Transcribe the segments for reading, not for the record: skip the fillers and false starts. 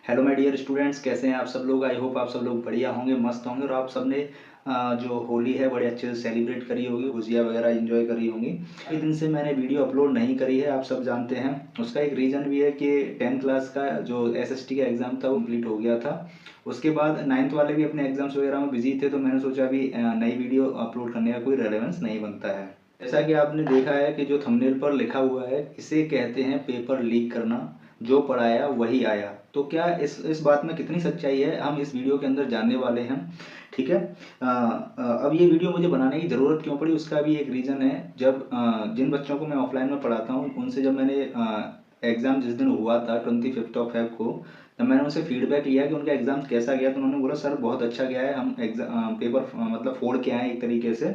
Hello my dear students, कैसे हैं आप सब लोग। आई होप आप सब लोग बढ़िया होंगे, मस्त होंगे और आप सब ने जो होली है बड़े अच्छे से सेलिब्रेट करी होगी, गुजिया वगैरह एंजॉय करी होंगी। काफ़ी दिन से मैंने वीडियो अपलोड नहीं करी है, आप सब जानते हैं। उसका एक रीज़न भी है कि 10th क्लास का जो एसएसटी का एग्ज़ाम था वो कंप्लीट हो गया था। उसके बाद 9th वाले भी अपने एग्ज़ाम्स वगैरह में बिजी थे, तो मैंने सोचा अभी नई वीडियो अपलोड करने का कोई रेलेवेंस नहीं बनता है। जैसा कि आपने देखा है कि जो थंबनेल पर लिखा हुआ है, इसे कहते हैं पेपर लीक करना, जो पढ़ाया वही आया। तो क्या इस बात में कितनी सच्चाई है, हम इस वीडियो के अंदर जानने वाले हैं। ठीक है। अब ये वीडियो मुझे बनाने की ज़रूरत क्यों पड़ी, उसका भी एक रीज़न है। जब जिन बच्चों को मैं ऑफलाइन में पढ़ाता हूँ, उनसे जब मैंने एग्ज़ाम जिस दिन हुआ था 25 ऑफ फेब को, जब मैंने उनसे फीडबैक लिया कि उनका एग्ज़ाम कैसा गया, तो उन्होंने बोला सर बहुत अच्छा गया है, हम एग्ज़ाम पेपर मतलब फोड़ के आए एक तरीके से।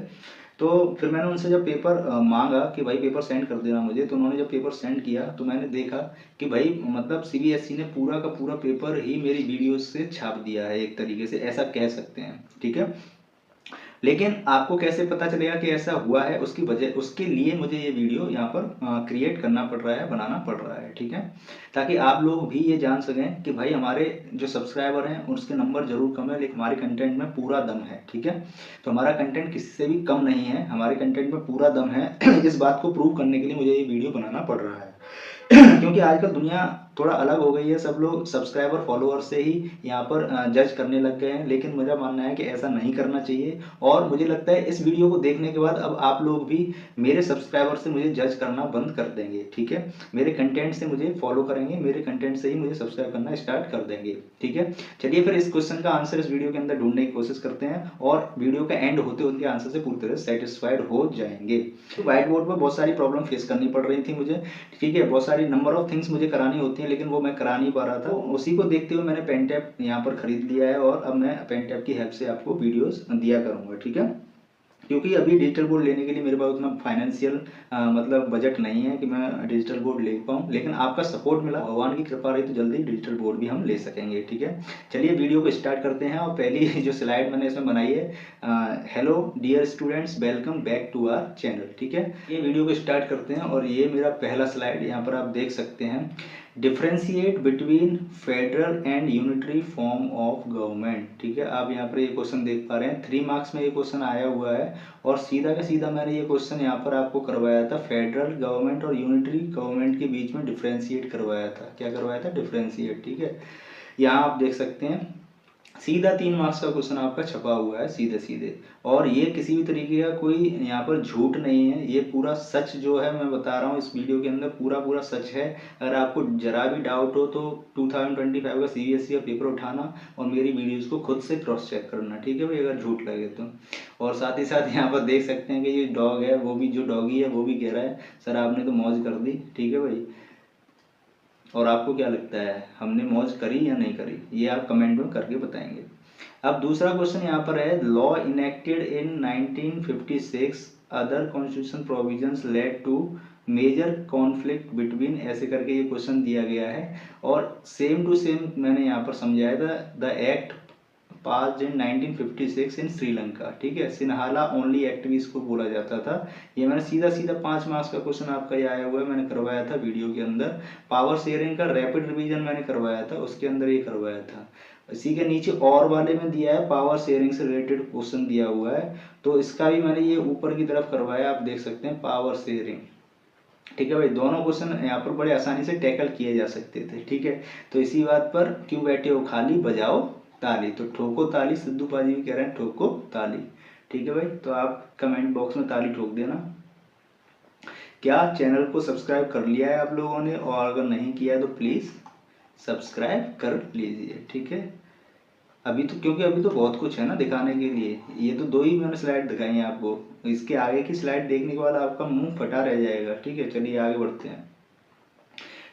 तो फिर मैंने उनसे जब पेपर मांगा कि भाई पेपर सेंड कर देना मुझे, तो उन्होंने जब पेपर सेंड किया तो मैंने देखा कि भाई मतलब सीबीएसई ने पूरा का पूरा पेपर ही मेरी वीडियो से छाप दिया है, एक तरीके से ऐसा कह सकते हैं। ठीक है। लेकिन आपको कैसे पता चलेगा कि ऐसा हुआ है, उसकी वजह, उसके लिए मुझे ये वीडियो यहाँ पर क्रिएट करना पड़ रहा है, बनाना पड़ रहा है। ठीक है। ताकि आप लोग भी ये जान सकें कि भाई हमारे जो सब्सक्राइबर हैं उसके नंबर जरूर कम है, लेकिन हमारे कंटेंट में पूरा दम है। ठीक है। तो हमारा कंटेंट किसी से भी कम नहीं है, हमारे कंटेंट में पूरा दम है। इस बात को प्रूव करने के लिए मुझे ये वीडियो बनाना पड़ रहा है। क्योंकि आजकल दुनिया थोड़ा अलग हो गई है, सब लोग सब्सक्राइबर फॉलोअर से ही यहाँ पर जज करने लग गए हैं। लेकिन मेरा मानना है कि ऐसा नहीं करना चाहिए, और मुझे लगता है इस वीडियो को देखने के बाद अब आप लोग भी मेरे सब्सक्राइबर से मुझे जज करना बंद कर देंगे। ठीक है। मेरे कंटेंट से मुझे फॉलो करेंगे, मेरे कंटेंट से ही मुझे सब्सक्राइब करना स्टार्ट कर देंगे। ठीक है। चलिए फिर इस क्वेश्चन का आंसर इस वीडियो के अंदर ढूंढने की कोशिश करते हैं, और वीडियो का एंड होते उनके आंसर से पूरी तरह सेटिस्फाइड हो जाएंगे। तो व्हाइट बोर्ड पर बहुत सारी प्रॉब्लम फेस करनी पड़ रही थी मुझे। ठीक है। बहुत सारी नंबर ऑफ थिंग्स मुझे करानी होती हैं, लेकिन वो मैं करा नहीं पा रहा था। तो उसी को देखते हुए मैंने पेन टैप यहाँ पर खरीद लिया है, और अब मैं पेन टैप की हेल्प से आपको वीडियोस दिया करूँगा। ठीक है। क्योंकि अभी डिजिटल बोर्ड लेने के लिए मेरे पास उतना फाइनेंशियल मतलब बजट नहीं है कि मैं डिजिटल बोर्ड ले पाऊँ, लेकिन आपका सपोर्ट मिला, भगवान की कृपा रही, तो जल्दी डिजिटल बोर्ड भी हम ले सकेंगे। ठीक है। चलिए वीडियो को स्टार्ट करते हैं, और पहली जो स्लाइड मैंने इसमें बनाई है, hello dear students, welcome back to our channel. ठीक है। ये वीडियो को स्टार्ट करते हैं, और ये मेरा पहला स्लाइड यहाँ पर आप देख सकते हैं। Differentiate between federal and unitary form of government. ठीक है। आप यहाँ पर ये क्वेश्चन देख पा रहे हैं, 3 मार्क्स में ये क्वेश्चन आया हुआ है, और सीधा का सीधा मैंने ये क्वेश्चन यहाँ पर आपको करवाया था, फेडरल गवर्नमेंट और यूनिटरी गवर्नमेंट के बीच में डिफ्रेंशिएट करवाया था। क्या करवाया था? डिफ्रेंशिएट। ठीक है। यहाँ आप देख सकते हैं सीधा 3 मार्क्स का क्वेश्चन आपका छपा हुआ है सीधे सीधे, और ये किसी भी तरीके का कोई यहाँ पर झूठ नहीं है, ये पूरा सच जो है मैं बता रहा हूँ इस वीडियो के अंदर, पूरा पूरा सच है। अगर आपको जरा भी डाउट हो तो 2025 का सीबीएसई का पेपर उठाना और मेरी वीडियोस को खुद से क्रॉस चेक करना। ठीक है भाई, अगर झूठ लगे तो। और साथ ही साथ यहाँ पर देख सकते हैं कि ये डॉग है, वो भी जो डॉगी है वो भी कह रहा है सर आपने तो मौज कर दी। ठीक है भाई। और आपको क्या लगता है, हमने मौज करी या नहीं करी, ये आप कमेंट में करके बताएंगे। अब दूसरा क्वेश्चन यहाँ पर है, law enacted in 1956 other constitution provisions led to major conflict between, ऐसे करके ये क्वेश्चन दिया गया है, और सेम टू सेम मैंने यहाँ पर समझाया था। द एक्ट पास इन 1956 इन श्रीलंका। ठीक है। सिन्हाला ओनली एक्ट भी इसको बोला जाता था। ये मैंने सीधा सीधा 5 मार्क्स का क्वेश्चन आपका ये आया हुआ है, मैंने करवाया था वीडियो के अंदर। पावर शेयरिंग का रैपिड रिवीजन मैंने करवाया था, उसके अंदर ये करवाया था। इसी के नीचे और वाले में दिया है, पावर शेयरिंग से रिलेटेड क्वेश्चन दिया हुआ है, तो इसका भी मैंने ये ऊपर की तरफ करवाया, आप देख सकते हैं पावर शेयरिंग। ठीक है भाई, दोनों क्वेश्चन यहाँ पर बड़े आसानी से टैकल किए जा सकते थे। ठीक है। तो इसी बात पर क्यों बैठे हो खाली, बजाओ ताली, तो ठोको ताली, सिद्धू पाजी भी कह रहे हैं ठोको ताली। ठीक है भाई, तो आप कमेंट बॉक्स में ताली ठोक देना। क्या चैनल को सब्सक्राइब कर लिया है आप लोगों ने, और अगर नहीं किया है तो प्लीज़ सब्सक्राइब कर लीजिए। ठीक है। अभी तो, क्योंकि अभी तो बहुत कुछ है ना दिखाने के लिए, ये तो 2 ही मैंने स्लाइड दिखाई है आपको, इसके आगे की स्लाइड देखने के बाद आपका मुंह फटा रह जाएगा। ठीक है। चलिए आगे बढ़ते हैं।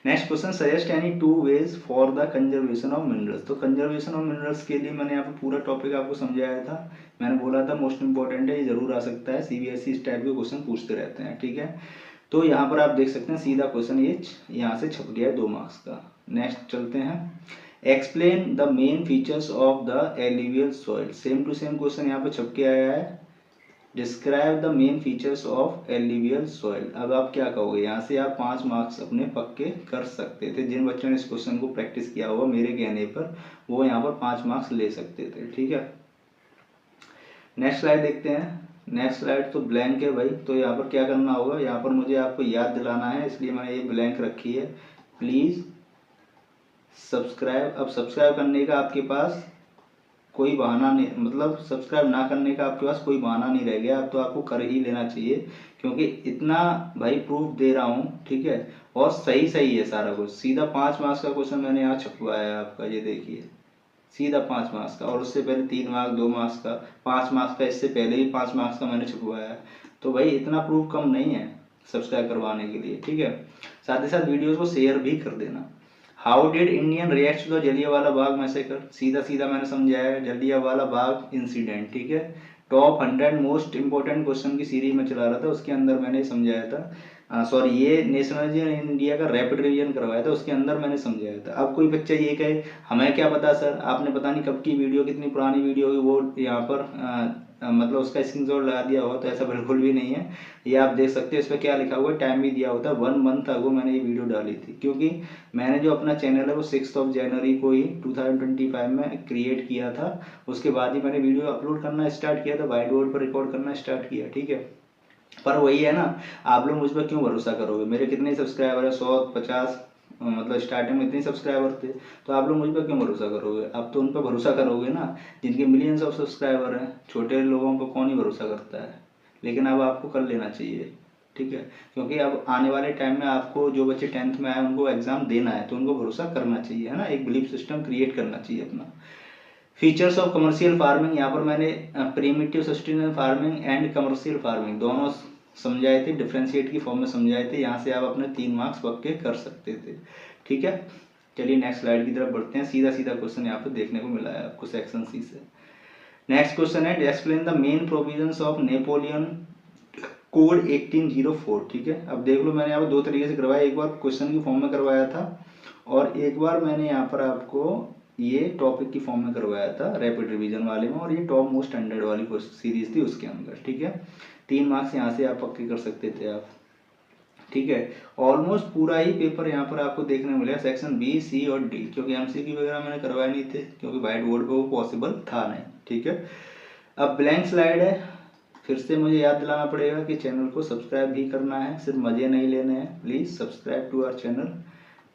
Next question, suggest any 2 ways for the conservation of minerals. तो कंजर्वेशन ऑफ मिनरल्स के लिए मैंने यहाँ पे पूरा टॉपिक आपको समझाया था, मैंने बोला था मोस्ट इंपॉर्टेंट है, ये जरूर आ सकता है, सीबीएसई इस टाइप के क्वेश्चन पूछते रहते हैं। ठीक है। तो यहाँ पर आप देख सकते हैं सीधा क्वेश्चन ये यहाँ से छप गया है 2 मार्क्स का। नेक्स्ट चलते हैं, explain the main features of the alluvial soil. Same to same question यहाँ पे छप के आया है, describe the main features of alluvial soil. अब आप क्या कहोगे, यहाँ से आप 5 मार्क्स अपने पक्के कर सकते थे। जिन बच्चों ने इस क्वेश्चन को प्रैक्टिस किया हुआ मेरे कहने पर, वो यहाँ पर 5 मार्क्स ले सकते थे। ठीक है, नेक्स्ट स्लाइड देखते हैं। नेक्स्ट स्लाइड तो ब्लैंक है भाई, तो यहाँ पर क्या करना होगा, यहाँ पर मुझे आपको याद दिलाना है, इसलिए मैंने ये ब्लैंक रखी है। Please subscribe. अब सब्सक्राइब करने का आपके पास कोई बहाना नहीं, मतलब सब्सक्राइब ना करने का आपके पास कोई बहाना नहीं रह गया, अब तो आपको कर ही लेना चाहिए, क्योंकि इतना भाई प्रूफ दे रहा हूँ। ठीक है, और सही सही है सारा कुछ। सीधा 5 मार्क्स का क्वेश्चन मैंने यहाँ छपवाया है आपका, ये देखिए, सीधा 5 मार्क्स का, और उससे पहले 3 मार्क्स, 2 मार्क्स का, 5 मार्क्स का, इससे पहले ही 5 मार्क्स का मैंने छपवाया है। तो भाई इतना प्रूफ कम नहीं है सब्सक्राइब करवाने के लिए। ठीक है, साथ ही साथ वीडियोज़ को शेयर भी कर देना। How did Indian react to the Jallianwala Bagh massacre, सीधा सीधा मैंने समझाया है, जलियांवाला बाग इंसिडेंट। ठीक है, टॉप 100 मोस्ट इंपॉर्टेंट क्वेश्चन की सीरीज में चला रहा था, उसके अंदर मैंने समझाया था। सॉरी, ये नेशनल इंडिया का रैपिड रिवीजन करवाया था, उसके अंदर मैंने समझाया था। अब कोई बच्चा ये कहे हमें क्या पता सर, आपने पता नहीं कब की वीडियो, कितनी पुरानी वीडियो होगी, वो यहाँ पर मतलब उसका स्क्रीनशॉट लगा दिया हो, तो ऐसा बिल्कुल भी नहीं है। ये आप देख सकते हैं, इस पर क्या लिखा हुआ है, टाइम भी दिया होता है, 1 मंथ अगो मैंने ये वीडियो डाली थी, क्योंकि मैंने जो अपना चैनल है वो 6 जनवरी को ही 2025 में क्रिएट किया था। उसके बाद ही मैंने वीडियो अपलोड करना स्टार्ट किया था, व्हाइट बोर्ड पर रिकॉर्ड करना स्टार्ट किया। ठीक है, पर वही है ना, आप लोग मुझ पर क्यों भरोसा करोगे। मेरे कितने सब्सक्राइबर है, 150, मतलब स्टार्टिंग में इतने सब्सक्राइबर थे, तो आप लोग मुझ पर क्यों भरोसा करोगे। आप तो उन पर भरोसा करोगे ना जिनके मिलियंस ऑफ सब्सक्राइबर हैं। छोटे लोगों पर कौन ही भरोसा करता है, लेकिन अब आपको कर लेना चाहिए। ठीक है, क्योंकि अब आने वाले टाइम में आपको, जो बच्चे 10th में आए उनको एग्जाम देना है, तो उनको भरोसा करना चाहिए, है ना, एक बिलीफ सिस्टम क्रिएट करना चाहिए अपना। फीचर्स ऑफ कमर्शियल फार्मिंग, यहाँ पर मैंने primitive sustainable farming and commercial farming दोनों समझाए थे, डिफ्रेंशिएट की फॉर्म में समझाए थे। यहाँ से आप अपने 3 मार्क्स पक्के कर सकते थे। ठीक है, चलिए नेक्स्ट स्लाइड की तरफ बढ़ते हैं। सीधा सीधा क्वेश्चन यहाँ पर देखने को मिला है आपको सेक्शन सी से। नेक्स्ट क्वेश्चन है, explain the main provisions of Napoleon code 1804। ठीक है, अब देख लो, मैंने यहाँ पर 2 तरीके से करवाया, एक बार क्वेश्चन की फॉर्म में करवाया था, और एक बार मैंने यहाँ पर आपको ये टॉपिक की फॉर्म में करवाया था रैपिड रिवीजन वाले में, और ये टॉप मोस्ट 100 वाली सीरीज थी उसके अंदर। ठीक है, 3 मार्क्स यहाँ से आप पक्के कर सकते थे आप। ठीक है, ऑलमोस्ट पूरा ही पेपर यहाँ पर आपको देखने मिलेगा, सेक्शन बी, सी और डी, क्योंकि एमसीक्यू वगैरह मैंने करवाए नहीं थे, क्योंकि व्हाइट बोर्ड पे वो पॉसिबल था नहीं। ठीक है, अब ब्लैंक स्लाइड है, फिर से मुझे याद दिलाना पड़ेगा कि चैनल को सब्सक्राइब भी करना है, सिर्फ मज़े नहीं लेने हैं। Please subscribe to our channel.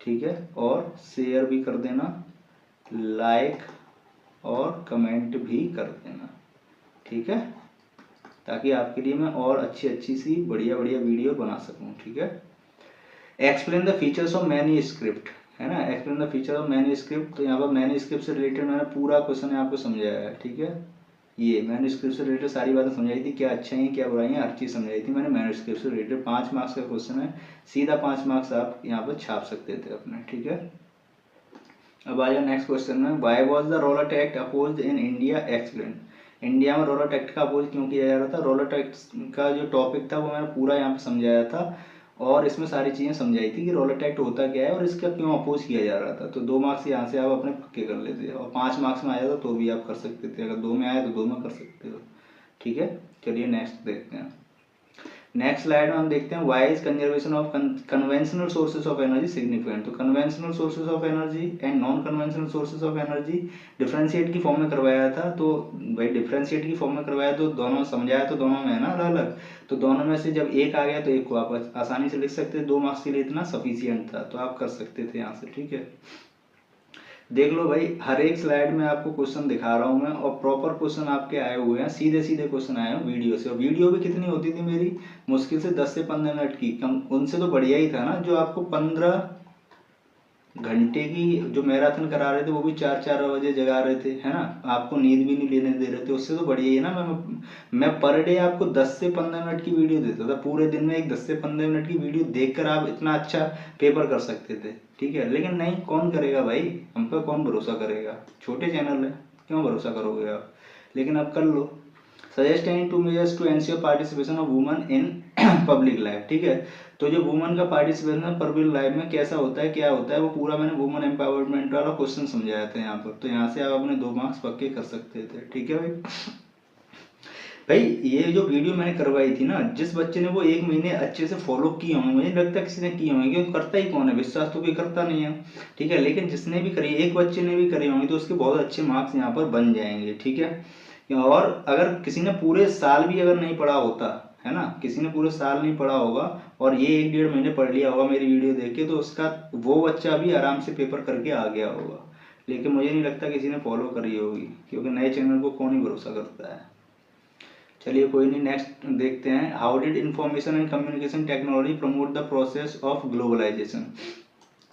ठीक है, और शेयर भी कर देना, लाइक और कमेंट भी कर देना। ठीक है, ताकि आपके लिए मैं और अच्छी अच्छी सी बढ़िया बढ़िया वीडियो बना सकूं। ठीक है, explain the features of manuscript, है ना, explain the feature of manuscript. तो यहाँ पर मैन्युस्क्रिप्ट से रिलेटेड मैंने पूरा क्वेश्चन आपको समझाया है। ठीक है, ये मैन्युस्क्रिप्ट से रिलेटेड सारी बातें समझाई थी, क्या अच्छाई है क्या बुराई है, हर चीज़ समझाई थी मैंने मैन्युस्क्रिप्ट से रिलेटेड। 5 मार्क्स का क्वेश्चन है, सीधा 5 मार्क्स आप यहाँ पर छाप सकते थे अपने। ठीक है, अब आ जाओ नेक्स्ट क्वेश्चन में, why was the roller tax opposed in India, explain. India में रोलर टैक्स का अपोज क्यों किया जा रहा था, रोलर टैक्स का जो टॉपिक था वो मैंने पूरा यहाँ पे समझाया था, और इसमें सारी चीज़ें समझाई थी कि रोलर टैक्स होता क्या है और इसका क्यों अपोज किया जा रहा था। तो 2 मार्क्स यहाँ से आप अपने पक्के कर लेते, और 5 मार्क्स में आया था तो भी आप कर सकते थे, अगर 2 में आया तो 2 में कर सकते हो। ठीक है, चलिए नेक्स्ट देखते हैं। नेक्स्ट स्लाइड में हम देखते हैं, why is conservation of conventional sources of energy significant. तो conventional sources of energy and non conventional sources of energy differentiate की फॉर्म में करवाया था। तो भाई डिफरेंशिएट की फॉर्म में करवाया तो दोनों समझाया, तो दोनों में है ना अलग अलग, तो दोनों में से जब एक आ गया तो एक को आप आसानी से लिख सकते थे, 2 मार्क्स के लिए इतना सफिशियंट था, तो आप कर सकते थे यहाँ से। ठीक है, देख लो भाई, हर एक स्लाइड में आपको क्वेश्चन दिखा रहा हूँ मैं, और प्रॉपर क्वेश्चन आपके आए हुए हैं, सीधे सीधे क्वेश्चन आए हैं वीडियो से। और वीडियो भी कितनी होती थी मेरी, मुश्किल से 10 से 15 मिनट की, कम उनसे तो बढ़िया ही था ना, जो आपको 15 घंटे की जो मैराथन करा रहे थे, वो भी 4-4 बजे जगा रहे थे, है ना, आपको नींद भी नहीं लेने दे रहे थे, उससे तो बढ़िया ही है ना। मैं पर डे आपको 10 से 15 मिनट की वीडियो देता था, पूरे दिन में एक 10 से 15 मिनट की वीडियो देखकर आप इतना अच्छा पेपर कर सकते थे। ठीक है, लेकिन नहीं, कौन करेगा भाई, हम पर कौन भरोसा करेगा, छोटे चैनल है, क्यों भरोसा करोगे आप, लेकिन अब कर लो। Suggest any 2 measures to ensure participation of woman in public life. ठीक है, तो जो वुमन का पार्टिसिपेशन पब्लिक लाइफ में कैसा होता है, क्या होता है, वो पूरा मैंने वुमन एम्पावरमेंट वाला क्वेश्चन समझाया था यहाँ पर, तो यहाँ से आप अपने 2 मार्क्स पक्के कर सकते थे। ठीक है भाई, भाई ये जो वीडियो मैंने करवाई थी ना, जिस बच्चे ने वो 1 महीने अच्छे से फॉलो किए होंगे, मुझे नहीं लगता किसी ने किए होंगे, क्योंकि करता ही कौन है, विश्वास तो कोई करता नहीं है, ठीक है। लेकिन जिसने भी करी, एक बच्चे ने भी करी होंगी, तो उसके बहुत अच्छे मार्क्स यहाँ पर बन जाएंगे, ठीक है। और अगर किसी ने पूरे साल भी अगर नहीं पढ़ा होता है ना, किसी ने पूरे साल नहीं पढ़ा होगा और ये 1 डेढ़ महीने पढ़ लिया होगा मेरी वीडियो देख के, तो उसका वो बच्चा भी आराम से पेपर करके आ गया होगा। लेकिन मुझे नहीं लगता किसी ने फॉलो करी होगी, क्योंकि नए चैनल को कौन ही भरोसा करता है। चलिए कोई नहीं, नेक्स्ट देखते हैं। How did information and communication technology promote the process of globalisation.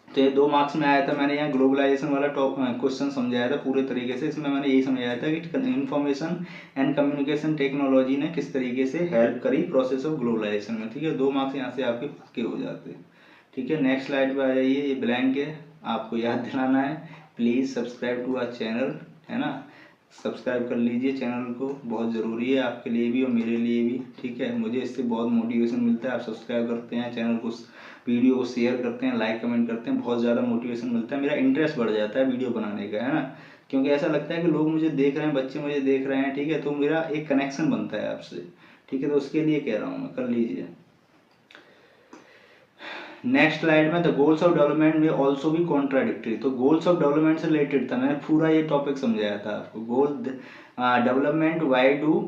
तो ये 2 मार्क्स में आया था, मैंने यहाँ ग्लोबलाइजेशन वाला टॉप क्वेश्चन समझाया था पूरे तरीके से। इसमें मैंने यही समझाया था कि इंफॉर्मेशन एंड कम्युनिकेशन टेक्नोलॉजी ने किस तरीके से हेल्प करी प्रोसेस ऑफ ग्लोबलाइजेशन में, ठीक है। 2 मार्क्स यहाँ से आपके पक्के हो जाते हैं, ठीक है। नेक्स्ट स्लाइड पे आ जाइए, ये ब्लैंक है, आपको याद दिलाना है please subscribe to our channel, है ना। सब्सक्राइब कर लीजिए चैनल को, बहुत ज़रूरी है आपके लिए भी और मेरे लिए भी, ठीक है। मुझे इससे बहुत मोटिवेशन मिलता है, आप सब्सक्राइब करते हैं चैनल को, वीडियो को शेयर करते हैं, लाइक कमेंट करते हैं, बहुत ज़्यादा मोटिवेशन मिलता है, मेरा इंटरेस्ट बढ़ जाता है वीडियो बनाने का, है ना। क्योंकि ऐसा लगता है कि लोग मुझे देख रहे हैं, बच्चे मुझे देख रहे हैं, ठीक है, तो मेरा एक कनेक्शन बनता है आपसे, ठीक है। तो उसके लिए कह रहा हूँ मैं, कर लीजिए। नेक्स्ट स्लाइड में द गोल्स ऑफ डेवलपमेंट में ऑल्सो भी कॉन्ट्राडिक्टरी। तो गोल्स ऑफ डेवलपमेंट से रिलेटेड था, मैंने पूरा ये टॉपिक समझाया था आपको। Goal development, why do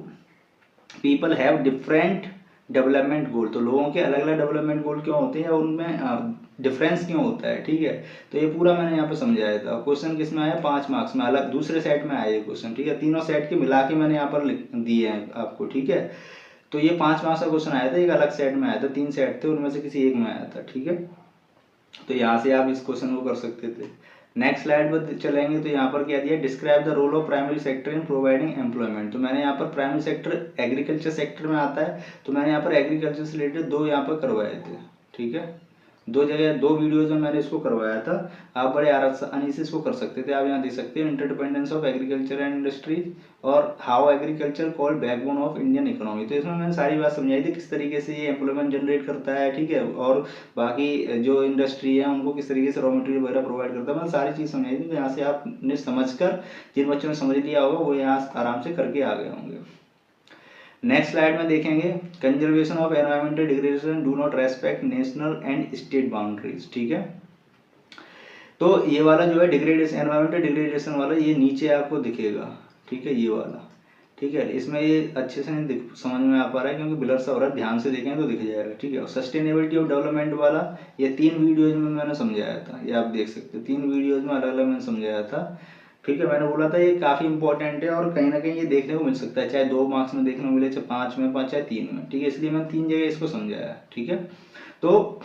people have different development goal. तो लोगों के अलग अलग डेवलपमेंट गोल क्यों होते हैं, उनमें डिफरेंस क्यों होता है, ठीक है। तो ये पूरा मैंने यहाँ पे समझाया था। क्वेश्चन किस में आया, 5 मार्क्स में, अलग दूसरे सेट में आया ये क्वेश्चन, ठीक है। तीनों सेट के मिला के मैंने यहाँ पर दिए हैं आपको, ठीक है। तो ये 5 मार्क्स का क्वेश्चन आया था, एक अलग सेट में आया था, 3 सेट थे, उनमें से किसी एक में आया था, ठीक है। तो यहाँ से आप इस क्वेश्चन को कर सकते थे। नेक्स्ट स्लाइड पर चलेंगे, तो यहाँ पर क्या दिया, describe the role of primary sector in providing employment. तो मैंने यहाँ पर प्राइमरी सेक्टर एग्रीकल्चर सेक्टर में आता है, तो मैंने यहाँ पर एग्रीकल्चर से रिलेटेड 2 यहाँ पर करवाए थे, ठीक है। 2 जगह 2 वीडियोज में मैंने इसको करवाया था। आप बड़े आसानी से इसको कर सकते थे। आप यहाँ देख सकते हो, interdependence of agriculture and industry और how agriculture called backbone of Indian economy. तो इसमें मैंने सारी बात समझाई थी, किस तरीके से ये एम्प्लॉयमेंट जनरेट करता है, ठीक है, और बाकी जो इंडस्ट्री है उनको किस तरीके से रॉ मटेरियल वगैरह प्रोवाइड करता है, मैंने सारी चीज़ समझाई थी। तो यहाँ से आपने समझकर, जिन बच्चों ने समझ लिया होगा वो यहाँ आराम से करके आ गए होंगे। नेक्स्ट स्लाइड में देखेंगे, conservation of environmental degradation do not respect national and state boundaries, ठीक है। तो ये वाला जो है डिग्रेडेशन, एनवायरमेंटल डिग्रेडेशन वाला, ये नीचे आपको दिखेगा, ठीक है, ये वाला, ठीक है। इसमें ये अच्छे से नहीं समझ में आ पा रहा है क्योंकि ब्लर सा हो रहा है, ध्यान से देखें तो दिख जाएगा, ठीक है। और सस्टेनेबिलिटी ऑफ डेवलपमेंट वाला, ये 3 वीडियोज में मैंने समझाया था, ये आप देख सकते हो, 3 वीडियोज में अलग अलग मैंने समझाया था, ठीक है। मैंने बोला था ये काफ़ी इंपॉर्टेंट है और कहीं ना कहीं ये देखने को मिल सकता है, चाहे 2 मार्क्स में देखने को मिले, चाहे 5 में, चाहे 3 में, ठीक है। इसलिए मैंने 3 जगह इसको समझाया, ठीक है। तो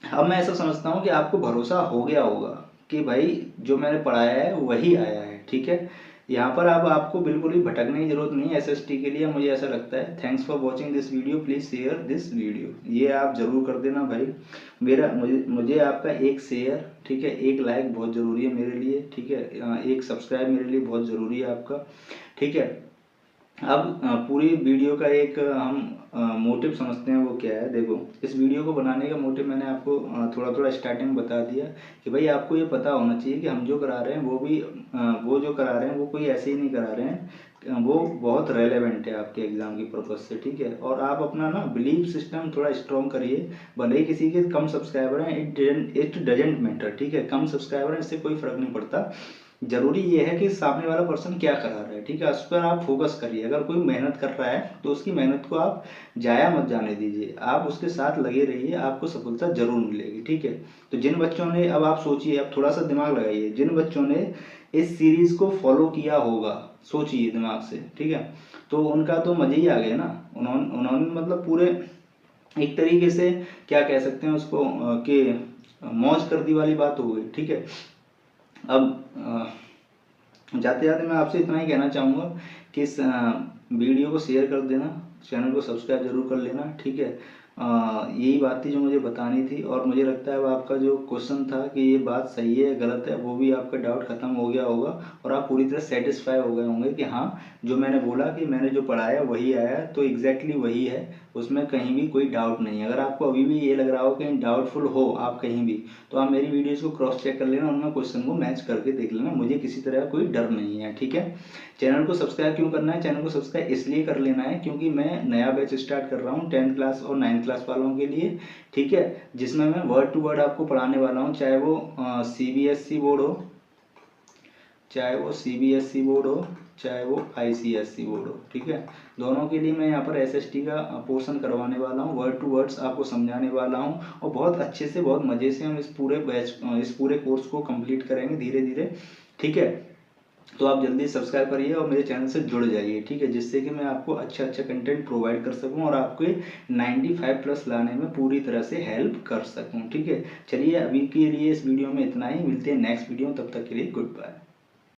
अब मैं ऐसा समझता हूँ कि आपको भरोसा हो गया होगा कि भाई जो मैंने पढ़ाया है वही आया है, ठीक है। यहाँ पर अब आपको बिल्कुल भी भटकने की जरूरत नहीं है एसएसटी के लिए, मुझे ऐसा लगता है। Thanks for watching this video, please share this video. ये आप जरूर कर देना भाई, मुझे आपका एक शेयर, ठीक है, एक लाइक बहुत ज़रूरी है मेरे लिए, ठीक है, एक सब्सक्राइब मेरे लिए बहुत ज़रूरी है आपका, ठीक है। अब पूरी वीडियो का एक हम मोटिव समझते हैं, वो क्या है। देखो, इस वीडियो को बनाने का मोटिव मैंने आपको थोड़ा थोड़ा स्टार्टिंग में बता दिया कि भाई आपको ये पता होना चाहिए कि हम जो करा रहे हैं वो भी वो जो करा रहे हैं वो कोई ऐसे ही नहीं करा रहे हैं, वो बहुत रेलेवेंट है आपके एग्जाम की पर्पज से, ठीक है। और आप अपना ना बिलीफ सिस्टम थोड़ा स्ट्रॉन्ग करिए, भले ही किसी के कम सब्सक्राइबर हैं, इट डजेंट मैटर, ठीक है। कम सब्सक्राइबर हैं इससे कोई फर्क नहीं पड़ता, जरूरी ये है कि सामने वाला पर्सन क्या करा रहा है, ठीक है, उस पर आप फोकस करिए। अगर कोई मेहनत कर रहा है तो उसकी मेहनत को आप जाया मत जाने दीजिए, आप उसके साथ लगे रहिए, आपको सफलता जरूर मिलेगी, ठीक है। तो जिन बच्चों ने, अब आप सोचिए, अब थोड़ा सा दिमाग लगाइए, जिन बच्चों ने इस सीरीज को फॉलो किया होगा, सोचिए दिमाग से, ठीक है, तो उनका तो मजे ही आ गया ना। उन्होंने मतलब पूरे एक तरीके से क्या कह सकते हैं उसको कि मौज कर दी वाली बात हो गई, ठीक है। अब जाते जाते मैं आपसे इतना ही कहना चाहूँगा कि इस वीडियो को शेयर कर देना, चैनल को सब्सक्राइब जरूर कर लेना, ठीक है। यही बात थी जो मुझे बतानी थी, और मुझे लगता है अब आपका जो क्वेश्चन था कि ये बात सही है गलत है, वो भी आपका डाउट खत्म हो गया होगा और आप पूरी तरह सेटिस्फाई हो गए होंगे कि हाँ, जो मैंने बोला कि मैंने जो पढ़ाया वही आया, तो एग्जैक्टली वही है, उसमें कहीं भी कोई डाउट नहीं है। अगर आपको अभी भी ये लग रहा हो कहीं डाउटफुल हो आप कहीं भी, तो आप मेरी वीडियोज़ को क्रॉस चेक कर लेना, उनमें क्वेश्चन को मैच करके देख लेना, मुझे किसी तरह का कोई डर नहीं है, ठीक है। चैनल को सब्सक्राइब क्यों करना है? चैनल को सब्सक्राइब इसलिए कर लेना है क्योंकि मैं नया बैच स्टार्ट कर रहा हूँ 10th क्लास और 9th क्लास वालों के लिए, ठीक है, जिसमें मैं वर्ड टू वर्ड आपको पढ़ाने वाला हूँ, चाहे वो CBSE बोर्ड हो, चाहे वो CBSE बोर्ड हो, चाहे वो ICSE बोर्ड हो, ठीक है। दोनों के लिए मैं यहाँ पर SST का पोर्शन करवाने वाला हूँ, वर्ड टू वर्ड्स आपको समझाने वाला हूँ, और बहुत अच्छे से बहुत मज़े से हम इस पूरे कोर्स को कंप्लीट करेंगे धीरे धीरे, ठीक है। तो आप जल्दी सब्सक्राइब करिए और मेरे चैनल से जुड़ जाइए, ठीक है, जिससे कि मैं आपको अच्छा अच्छा कंटेंट प्रोवाइड कर सकूं और आपके 95+ लाने में पूरी तरह से हेल्प कर सकूं, ठीक है। चलिए अभी के लिए इस वीडियो में इतना ही, मिलते हैं नेक्स्ट वीडियो, तब तक के लिए गुड बाय।